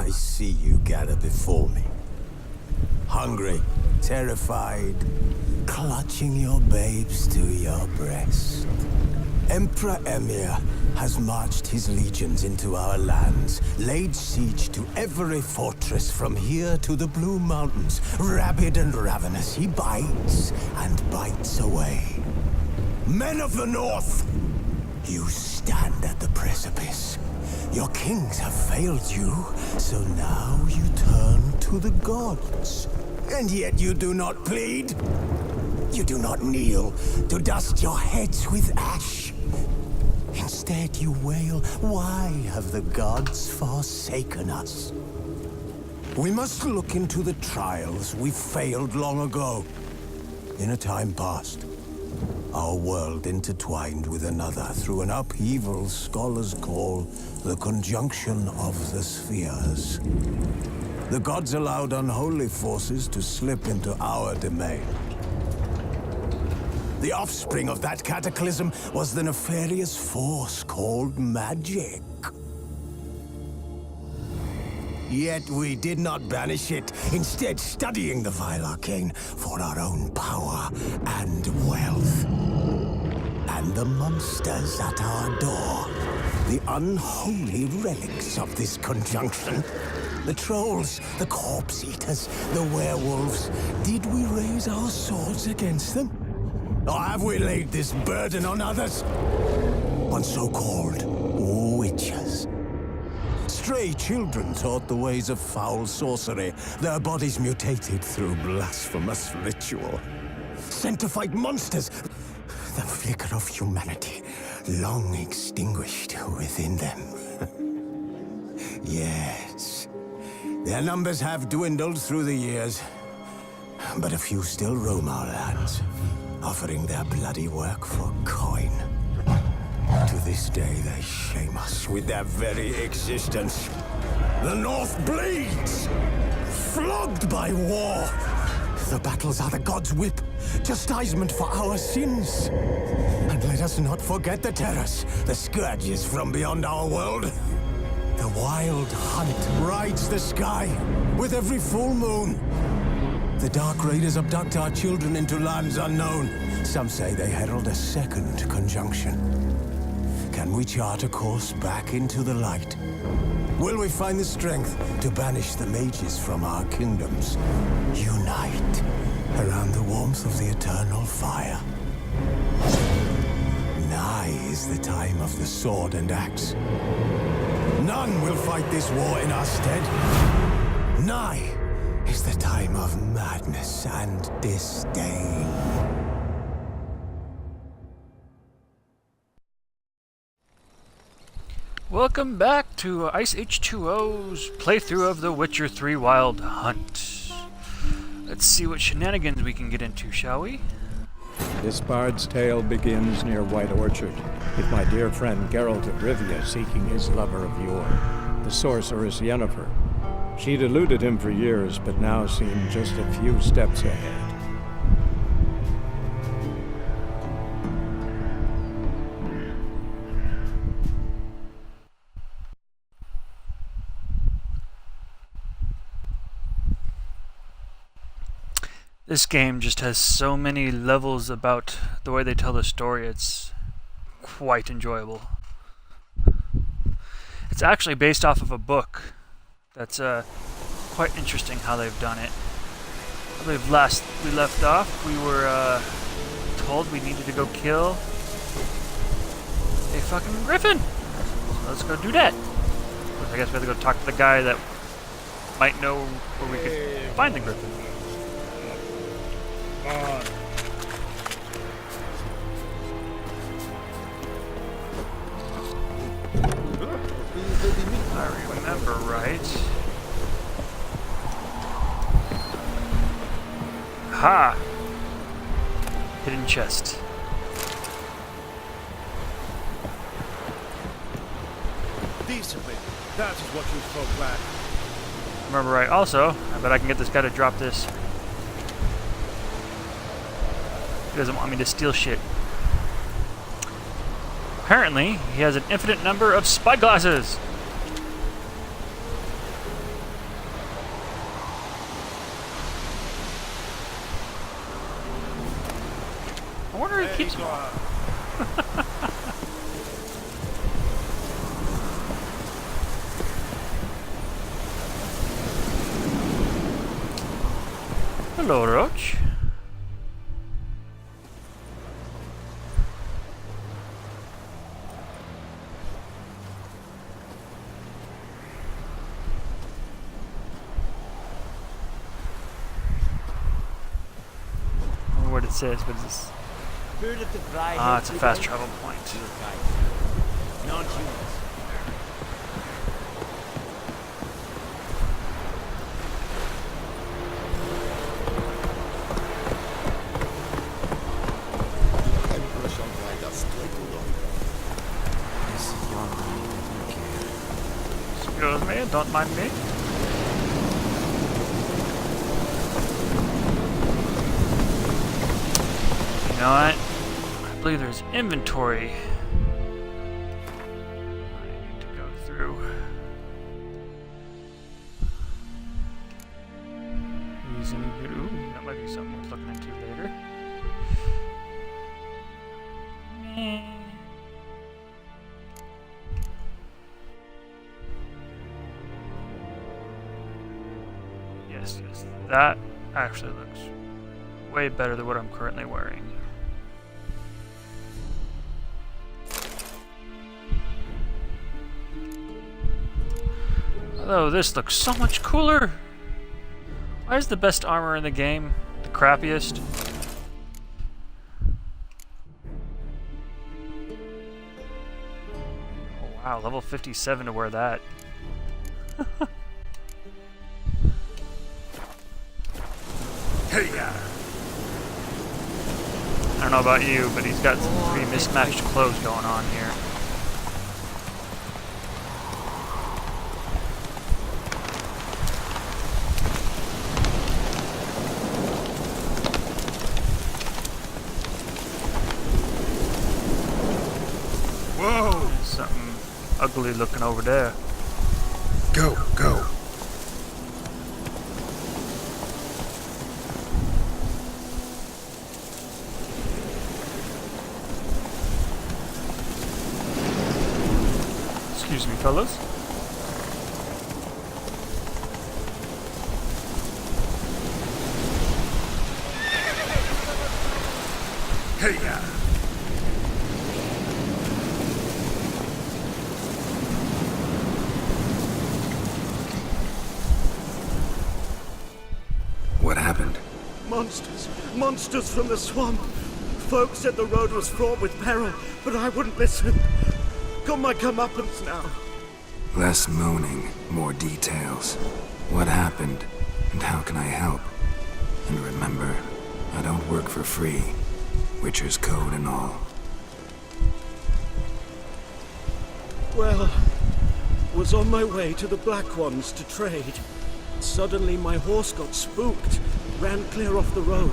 I see you gather before me. Hungry, terrified, clutching your babes to your breast. Emperor Emir has marched his legions into our lands, laid siege to every fortress from here to the Blue Mountains. Rabid and ravenous, he bites and bites away. Men of the North, you stand at the precipice. Your kings have failed you, so now you turn to the gods. And yet you do not plead. You do not kneel to dust your heads with ash. Instead you wail, why have the gods forsaken us? We must look into the trials we failed long ago. In a time past, our world intertwined with another through an upheaval scholars call the conjunction of the spheres. The gods allowed unholy forces to slip into our domain. The offspring of that cataclysm was the nefarious force called magic. Yet we did not banish it, instead studying the vile arcane for our own power and wealth. And the monsters at our door, the unholy relics of this conjunction. The trolls, the corpse eaters, the werewolves. Did we raise our swords against them? Or have we laid this burden on others? On so-called witches. Stray children taught the ways of foul sorcery, their bodies mutated through blasphemous ritual. Sent to fight monsters, the flicker of humanity long extinguished within them. Yes, their numbers have dwindled through the years, but a few still roam our lands, offering their bloody work for coin. To this day, they shame us with their very existence. The North bleeds, flogged by war. The battles are the gods' whip, chastisement for our sins. And let us not forget the terrors, the scourges from beyond our world. The wild hunt rides the sky with every full moon. The Dark Raiders abduct our children into lands unknown. Some say they herald a second conjunction. Can we chart a course back into the light? Will we find the strength to banish the mages from our kingdoms? Unite around the warmth of the eternal fire. Nigh is the time of the sword and axe. None will fight this war in our stead. Nigh is the time of madness and disdain. Welcome back to Ice H2O's playthrough of The Witcher 3 Wild Hunt. Let's see what shenanigans we can get into, shall we? This bard's tale begins near White Orchard, with my dear friend Geralt of Rivia seeking his lover of yore, the sorceress Yennefer. She'd eluded him for years, but now seemed just a few steps ahead. This game just has so many levels about the way they tell the story. It's quite enjoyable. It's actually based off of a book. That's quite interesting how they've done it. I believe last we left off, we were told we needed to go kill a fucking griffin. So let's go do that. I guess we have to go talk to the guy that might know where we could find the griffin. I remember right. Ha! Hidden chest. Decently. That is what you spoke last. Remember right. Also, I bet I can get this guy to drop this. He doesn't want me to steal shit. Apparently, he has an infinite number of spyglasses. I wonder who keeps them all. Hello, Roach. I wonder what it says. What is this? Ah, it's a fast travel point. Non-humans. Emperor shall guide us straight along. This young man doesn't care. Excuse me, don't mind me. You know what? I believe there's inventory I need to go through. Using good. Ooh, that might be something worth looking into later. Meh. Yes, that actually looks way better than what I'm currently wearing. Although this looks so much cooler. Why is the best armor in the game the crappiest? Oh wow, level 57 to wear that. Hey, yeah. I don't know about you, but he's got some pretty mismatched clothes going on here. Whoa! There's something ugly looking over there. Go, go. Excuse me, fellas. Hey, yeah. What happened? Monsters. Monsters from the swamp. Folks said the road was fraught with peril, but I wouldn't listen. Got my comeuppance now. Less moaning, more details. What happened, and how can I help? And remember, I don't work for free. Witcher's code and all. Well, was on my way to the Black Ones to trade. Suddenly my horse got spooked, ran clear off the road.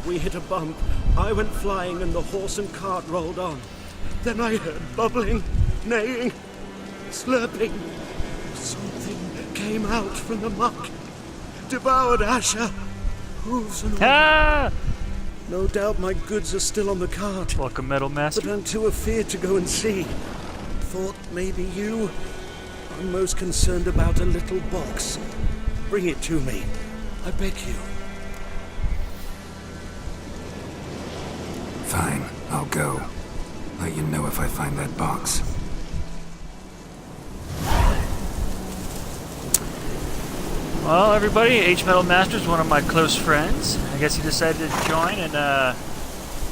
We hit a bump, I went flying and the horse and cart rolled on. Then I heard bubbling, neighing, slurping. Something came out from the muck, devoured Asher, hooves and all. Ah! No doubt my goods are still on the cart, Like a metal master. but I'm too afeard to go and see. Thought maybe you. I'm most concerned about a little box. Bring it to me. I beg you. Fine, I'll go. Let you know if I find that box. Well, everybody, H Metal Master is one of my close friends. I guess he decided to join and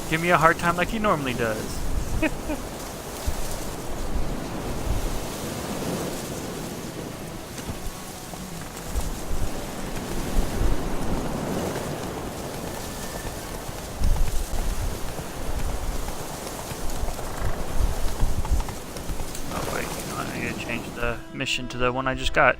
give me a hard time like he normally does. Oh wait, you know, I need to change the mission to the one I just got.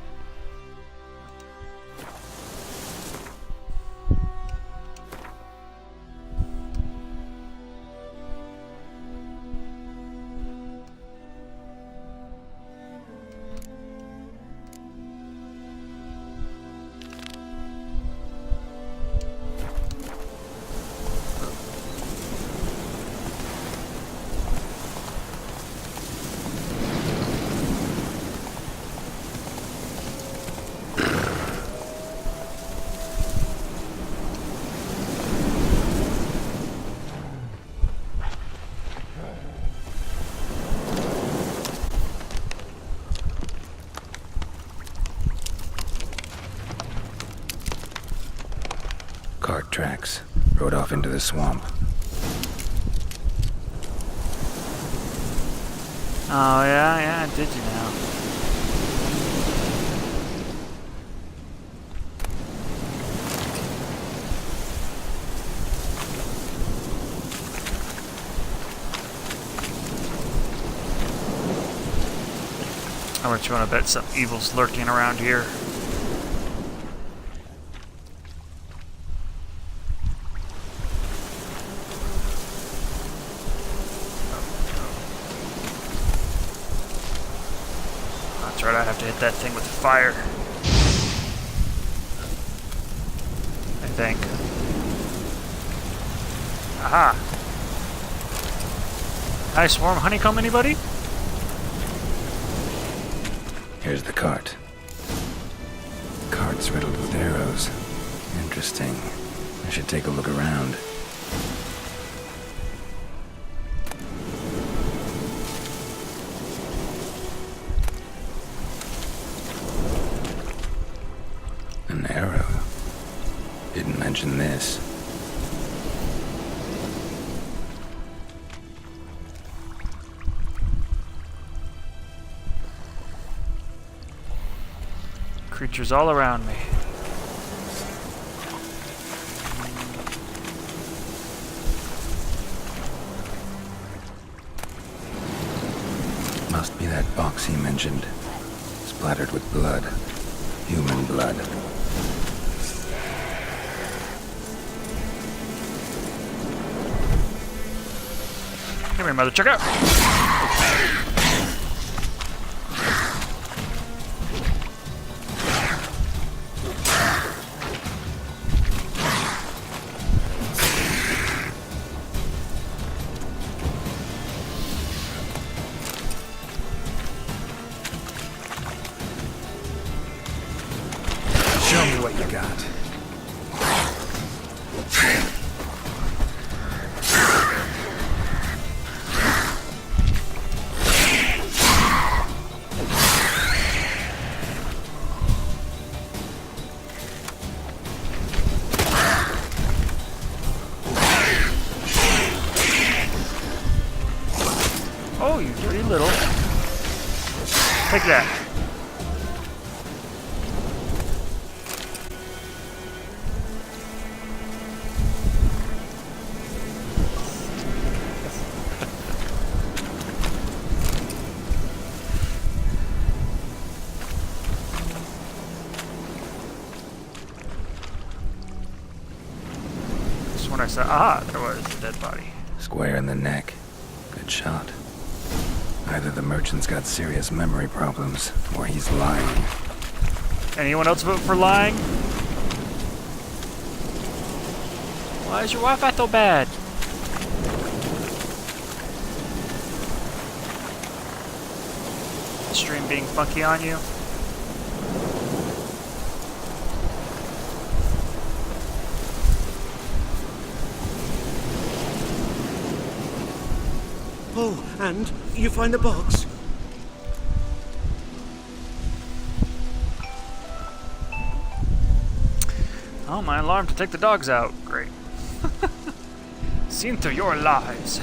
tracks, rode off into the swamp. Oh, yeah, did you now? How much you want to bet some evil's lurking around here? That's right, I have to hit that thing with fire. I think. Aha! Hi, Swarm Honeycomb, anybody? Here's the cart. Cart's riddled with arrows. Interesting. I should take a look around. An arrow. Didn't mention this. Creatures all around me. Must be that box he mentioned. Splattered with blood. Human blood. Come here, mother trucker. Show me what you got. Oh, you dirty little. Take that. This one I saw. Ah, there was a dead body. Square in the neck. Good shot. Either the merchant's got serious memory problems, or he's lying. Anyone else vote for lying? Why is your Wi-Fi so bad? The stream being funky on you? Oh, and you find the box? Oh, my alarm to take the dogs out. Great. Seen through your lies.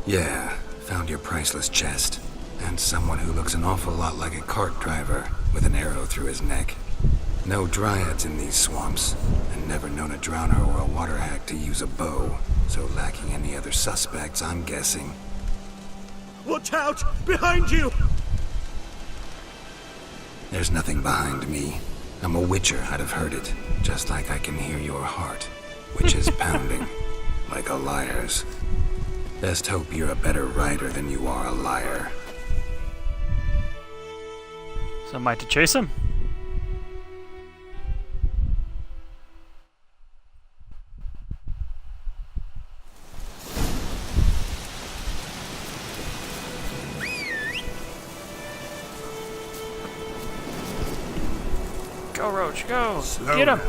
Yeah, found your priceless chest. And someone who looks an awful lot like a cart driver, with an arrow through his neck. No dryads in these swamps, and never known a drowner or a water hack to use a bow. So lacking any other suspects, I'm guessing. Watch out! Behind you! There's nothing behind me. I'm a witcher, I'd have heard it. Just like I can hear your heart, which is pounding, like a liar's. Best hope you're a better rider than you are a liar. So am I to chase him? Go, Roach, go! Get him!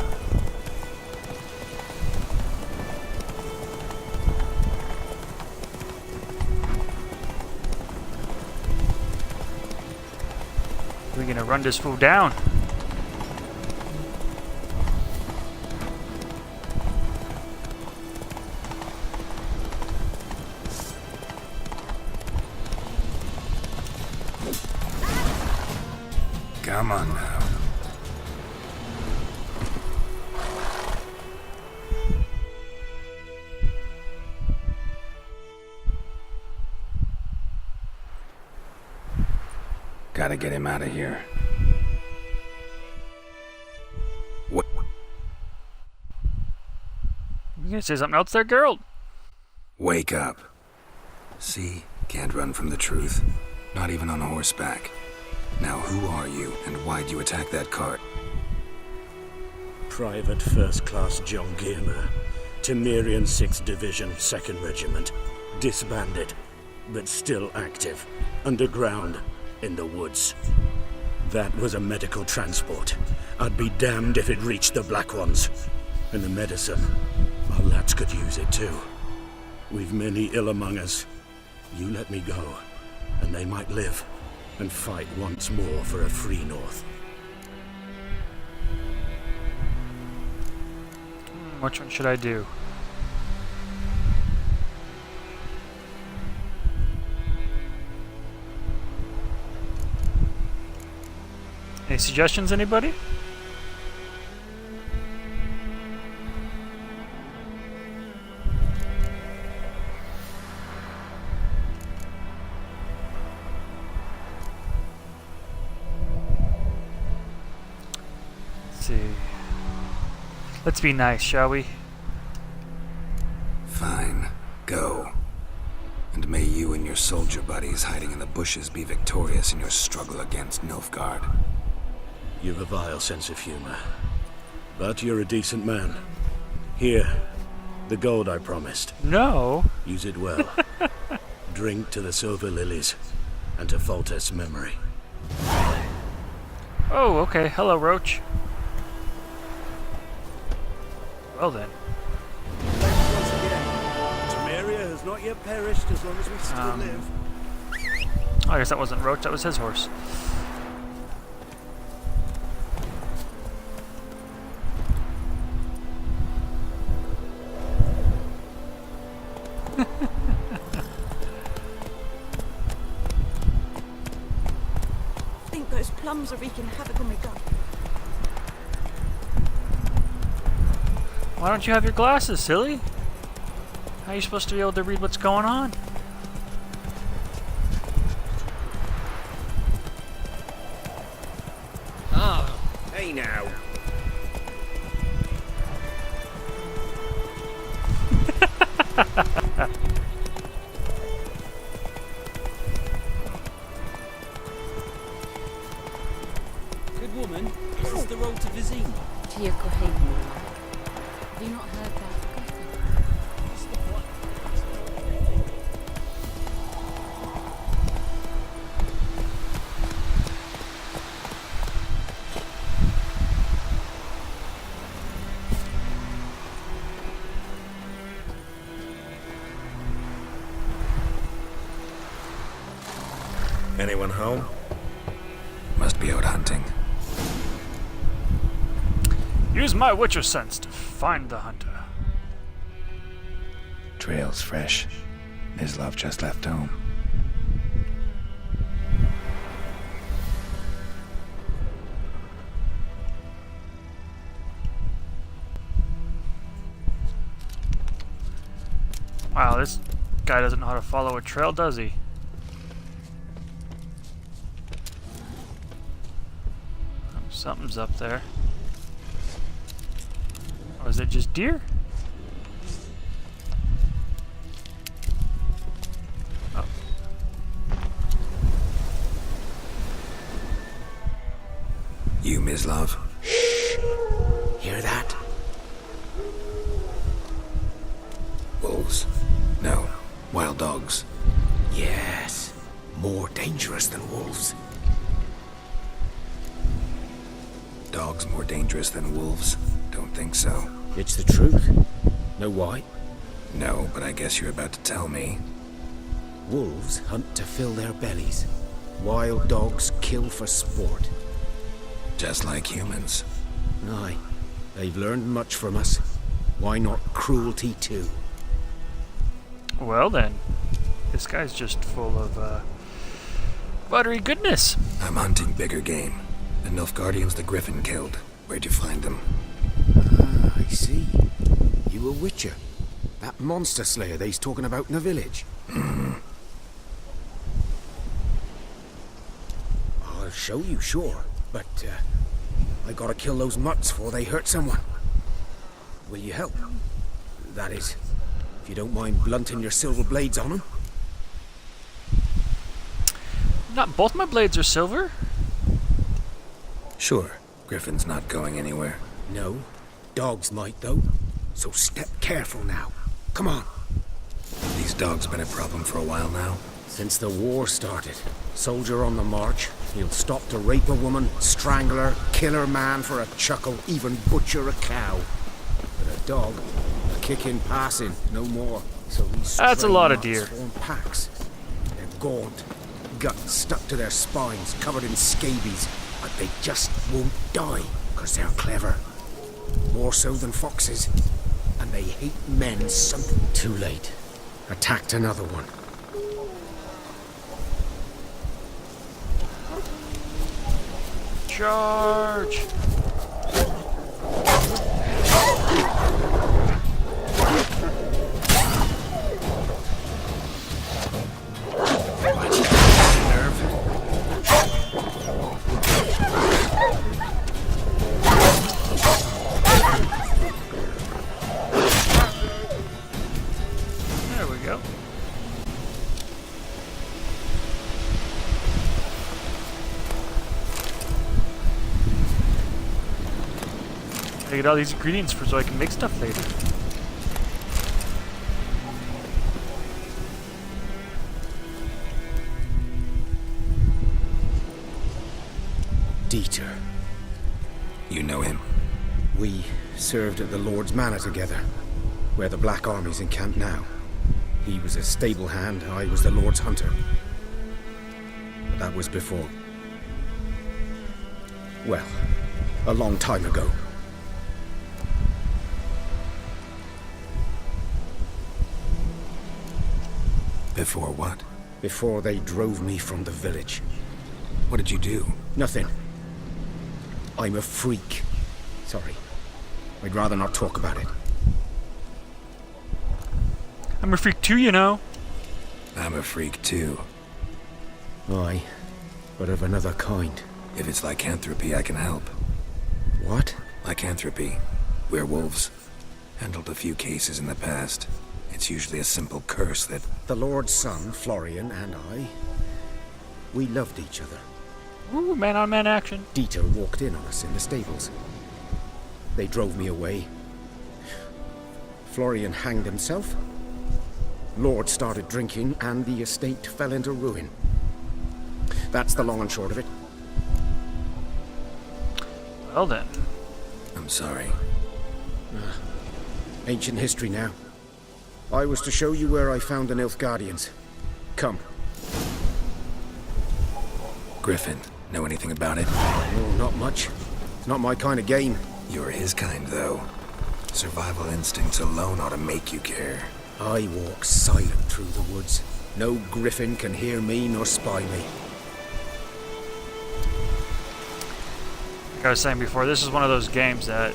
We're gonna run this fool down. Come on now. Gotta get him out of here. What? You gonna say something else there, Geralt? Wake up. See? Can't run from the truth. Not even on horseback. Now who are you, and why'd you attack that cart? Private First Class John Gearmer, Temerian 6th Division, 2nd Regiment. Disbanded, but still active. Underground, in the woods. That was a medical transport. I'd be damned if it reached the Black Ones. And the medicine, our lads could use it too. We've many ill among us. You let me go, and they might live, and fight once more for a free North. Which one should I do? Any suggestions, anybody? Let's see. Let's be nice, shall we? Fine. Go. And may you and your soldier buddies hiding in the bushes be victorious in your struggle against Nilfgaard. You've a vile sense of humor. But you're a decent man. Here, the gold I promised. No. Use it well. Drink to the silver lilies, and to Foltest's memory. Oh, okay. Hello, Roach. Well then. Once again, Temeria has not yet perished as long as we still live. I guess that wasn't Roach, that was his horse. I think those plums are wreaking havoc on my gut. Why don't you have your glasses, silly? How are you supposed to be able to read what's going on? Ah, hey now. Good woman, this is the road to Vizima. Tia Kohagen. Have you not heard that? Anyone home? Must be out hunting. Use my Witcher sense to find the hunter. Trail's fresh. Mislav just left home. Wow, this guy doesn't know how to follow a trail, does he? Something's up there. Or is it just deer? Oh. You, Mislav? Hear that? Wolves? No. Wild dogs. Yes, more dangerous than wolves. Dogs more dangerous than wolves? Don't think so. It's the truth. Know why? No, but I guess you're about to tell me. Wolves hunt to fill their bellies. Wild dogs kill for sport. Just like humans. Aye, they've learned much from us. Why not cruelty too? Well then, this guy's just full of buttery goodness. I'm hunting bigger game. The Nilfgaardians the Griffin killed. Where'd you find them? Ah, I see. You a witcher. That monster slayer they's talking about in the village. I'll show you, sure. But, I gotta kill those mutts before they hurt someone. Will you help? That is, if you don't mind blunting your silver blades on them. Not both my blades are silver. Sure. Griffin's not going anywhere. No. Dogs might, though. So step careful now. Come on. These dogs been a problem for a while now. Since the war started, soldier on the march, he'll stop to rape a woman, strangle her, kill her man for a chuckle, even butcher a cow. But a dog, a kick in passing, no more. So these That's a stray lot of mutts deer. form packs. They're gaunt, guts stuck to their spines, covered in scabies, but they just won't die, because they're clever. More so than foxes. And they hate men something. Too late. Attacked another one. Charge! There we go. I get all these ingredients for so I can make stuff later. Dieter. You know him? We served at the Lord's Manor together, where the Black Army's encamped now. He was a stable hand, I was the Lord's hunter. But that was before... well, a long time ago. Before what? Before they drove me from the village. What did you do? Nothing. I'm a freak. Sorry. I'd rather not talk about it. I'm a freak too, you know. I'm a freak too. Aye, but of another kind. If it's lycanthropy, I can help. What? Lycanthropy. Werewolves. Handled a few cases in the past. It's usually a simple curse that... The Lord's son, Florian, and I... we loved each other. Ooh, man-on-man action. Dieter walked in on us in the stables. They drove me away. Florian hanged himself. Lord started drinking, and the estate fell into ruin. That's the long and short of it. Well then. I'm sorry. Ancient history now. I was to show you where I found the Nilfgaardians. Come. Griffin, know anything about it? Oh, not much. It's not my kind of game. You're his kind, though. Survival instincts alone ought to make you care. I walk silent through the woods. No griffin can hear me nor spy me. Like I was saying before, this is one of those games that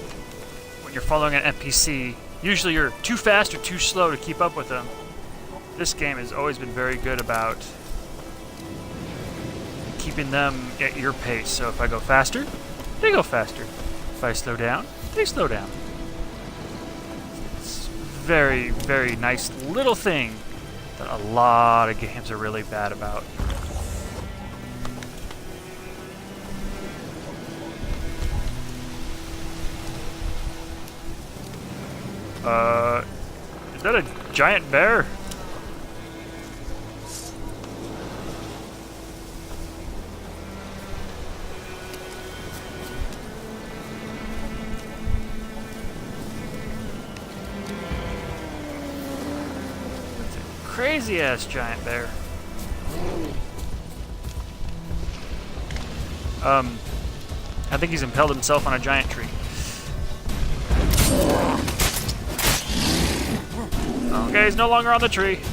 when you're following an NPC, usually you're too fast or too slow to keep up with them. This game has always been very good about keeping them at your pace. So if I go faster, they go faster. If I slow down, they slow down. It's very, very nice little thing that a lot of games are really bad about. Is that a giant bear? That's a crazy ass giant bear. I think he's impaled himself on a giant tree. Okay, he's no longer on the tree. If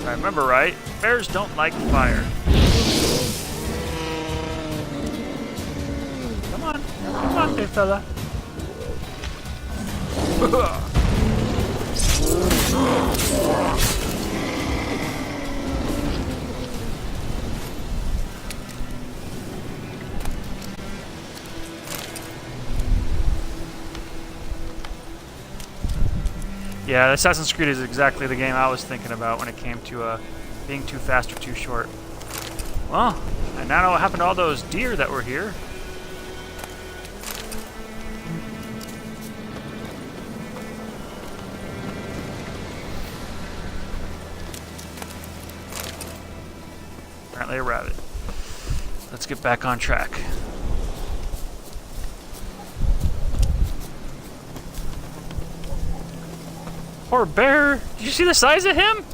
I remember right, Bears don't like fire. Come on, big fella. Yeah, Assassin's Creed is exactly the game I was thinking about when it came to being too fast or too short. Well, and now I know what happened to all those deer that were here. Apparently a rabbit. Let's get back on track. Poor bear! Did you see the size of him?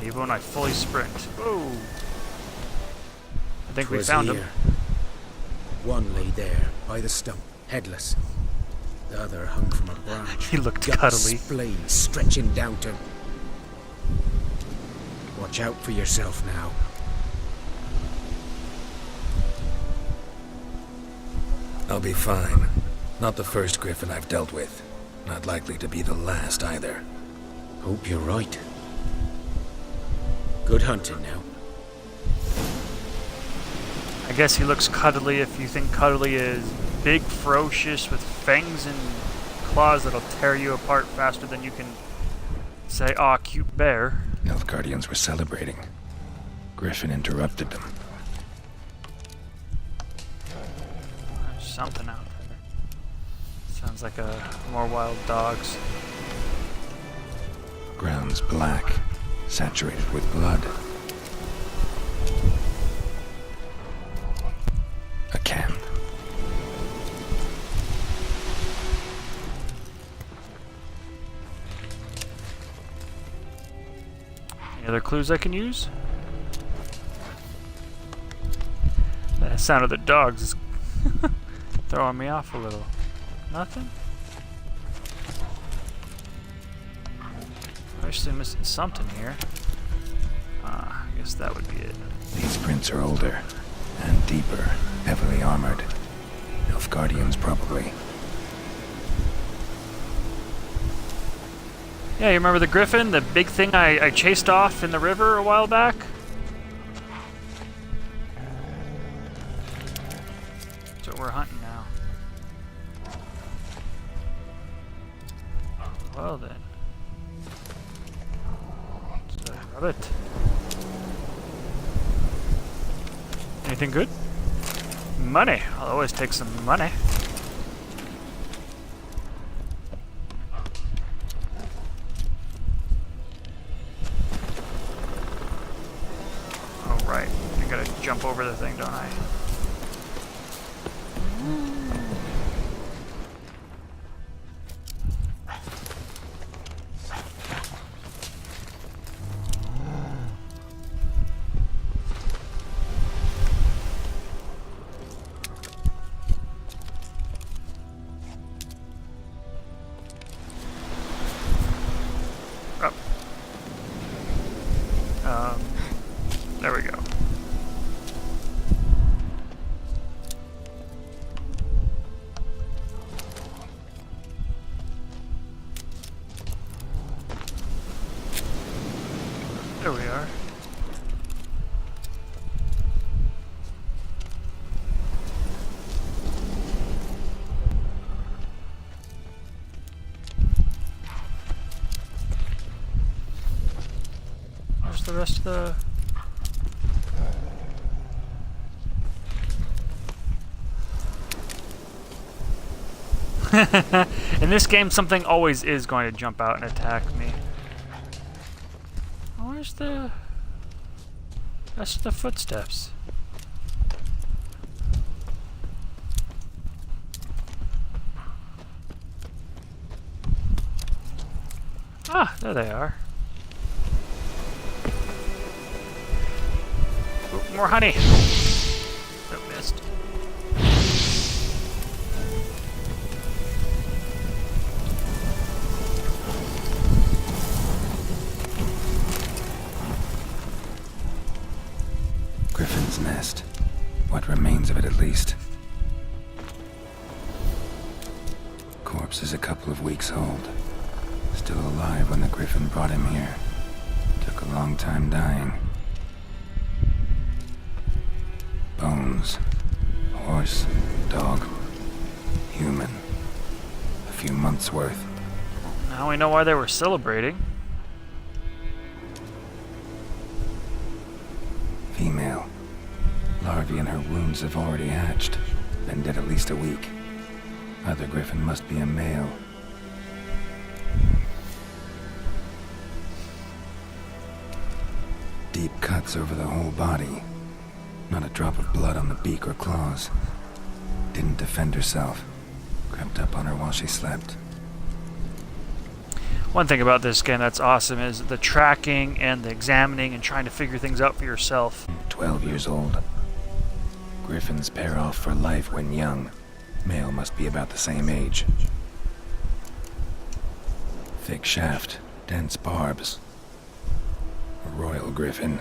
Even when I fully sprint. Whoa! I think we found him. One lay there, by the stump, headless. The other hung from a branch. He looked guts cuddly. splayed, stretching down to... Watch out for yourself now. I'll be fine. Not the first griffin I've dealt with. Not likely to be the last either. Hope you're right. Good hunting now. I guess he looks cuddly if you think cuddly is big, ferocious, with fangs and claws that'll tear you apart faster than you can say, "Aw, cute bear." Nilfgaardians were celebrating. Griffin interrupted them. There's something out there. Sounds like more wild dogs. Ground's black, saturated with blood. A camp. Any other clues I can use? The sound of the dogs is throwing me off a little. Nothing? Obviously missing something here. I guess that would be it. These prints are older and deeper, heavily armored. Nilfgaardians, probably. Yeah, you remember the griffin? The big thing I chased off in the river a while back? That's what we're hunting now. Well then. It's a rabbit. Anything good? Money. I'll always take some money. Oh, right. I gotta jump over the thing, don't I? There we go. There we are. Where's the rest of the... In this game, something always is going to jump out and attack me. Where's the rest of the footsteps? Ah, there they are. Ooh, more honey. Nope, missed. Griffin's nest. What remains of it, at least. Corpse is a couple of weeks old. Still alive when the Griffin brought him here. Took a long time dying. Bones. Horse. Dog. Human. A few months' worth. Now we know why they were celebrating. Female. Larvae in her wounds have already hatched. Been dead at least a week. Other Griffin must be a male. Deep cuts over the whole body. Not a drop of blood on the beak or claws. Didn't defend herself. Crept up on her while she slept. One thing about this game that's awesome is the tracking and the examining and trying to figure things out for yourself. 12 years old. Griffins pair off for life when young. Male must be about the same age. Thick shaft, dense barbs. A royal griffin.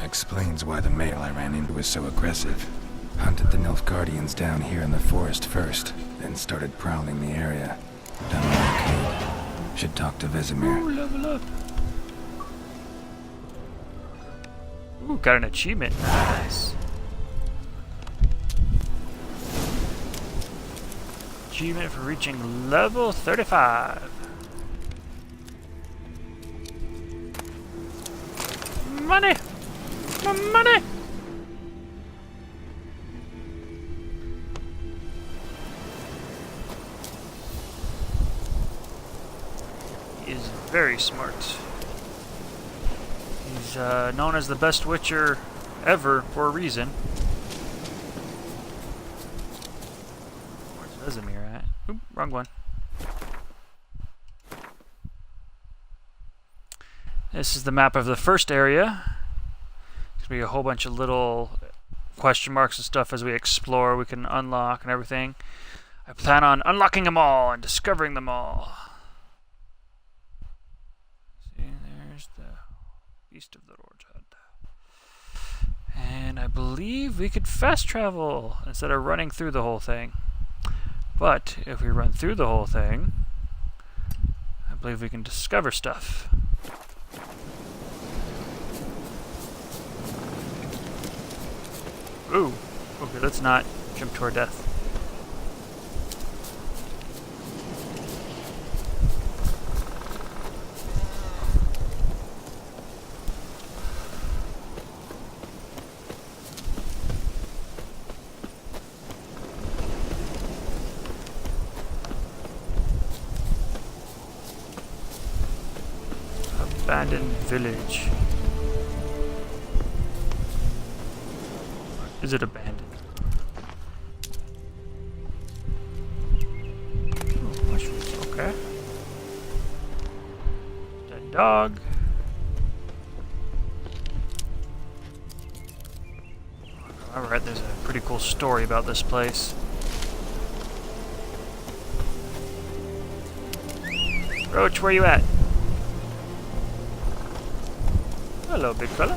Explains why the male I ran into was so aggressive. Hunted the Nilfgaardians down here in the forest first, then started prowling the area. Done okay. Should talk to Vesemir. Ooh, level up. Ooh, got an achievement. Nice. Achievement for reaching level 35. Money! My money! He is very smart. He's known as the best Witcher ever for a reason. Where's Vesemir at? Oop, wrong one. This is the map of the first area. There's going to be a whole bunch of little question marks and stuff as we explore. We can unlock and everything. I plan on unlocking them all and discovering them all. See, there's the Beast of the Rorjad. And I believe we could fast travel instead of running through the whole thing. But if we run through the whole thing, I believe we can discover stuff. Ooh, okay, let's not jump to our death. Abandoned village. Is it abandoned? Oh, mushrooms, okay. Dead dog. Alright, there's a pretty cool story about this place. Roach, where you at? Hello, big fella.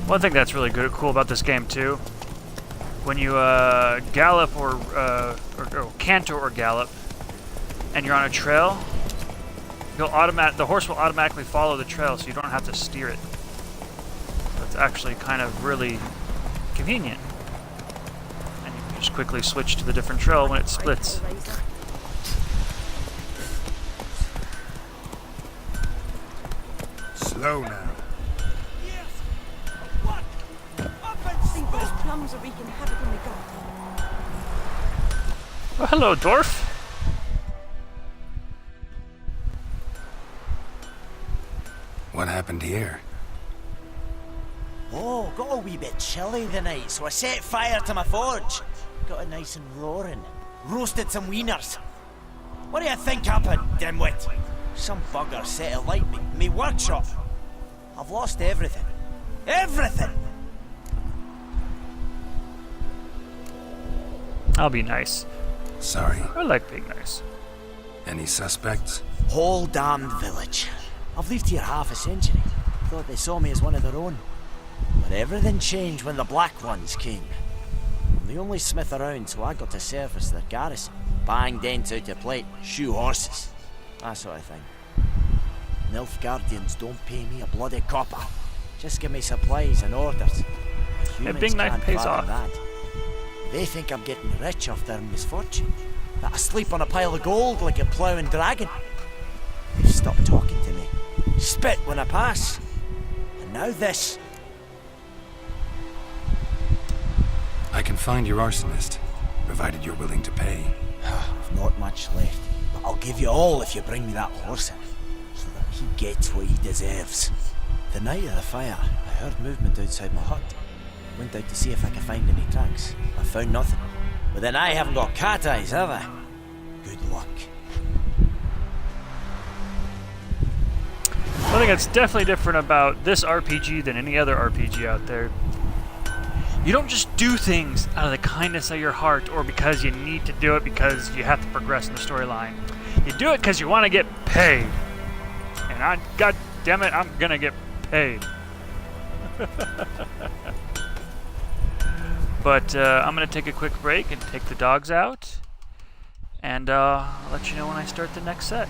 One thing that's really cool about this game too, when you gallop or canter or gallop, and you're on a trail, the horse will automatically follow the trail, so you don't have to steer it. That's actually kind of really convenient, and you can just quickly switch to the different trail when it splits. Slow now. I think those plums are wreaking havoc in the garden. Oh, hello, dwarf. What happened here? Oh, got a wee bit chilly the night, so I set fire to my forge. got it nice and roaring. Roasted some wieners. What do you think happened, dimwit? Some bugger set alight me workshop. I've lost everything. Everything! I'll be nice. Sorry. I like being nice. Any suspects? Whole damned village. I've lived here half a century. Thought they saw me as one of their own. But everything changed when the Black Ones came. I'm the only smith around, so I got to service their garrison. Bang dents out of plate, shoe horses. That sort of thing. Nilfgaardians don't pay me a bloody copper. Just give me supplies and orders. Yeah, being nice pays off. That. They think I'm getting rich off their misfortune. That I sleep on a pile of gold like a ploughing dragon. They've stopped talking to me. Spit when I pass. And now this. I can find your arsonist, provided you're willing to pay. I've not much left, but I'll give you all if you bring me that horse in, so that he gets what he deserves. The night of the fire, I heard movement outside my hut. Went out to see if I could find any tracks. I found nothing. But then I haven't got cat eyes, have I? Good luck. One thing that's definitely different about this RPG than any other RPG out there, you don't just do things out of the kindness of your heart or because you need to do it because you have to progress in the storyline. You do it because you want to get paid. And God damn it, I'm gonna get paid. But I'm gonna take a quick break and take the dogs out, and I'll let you know when I start the next set.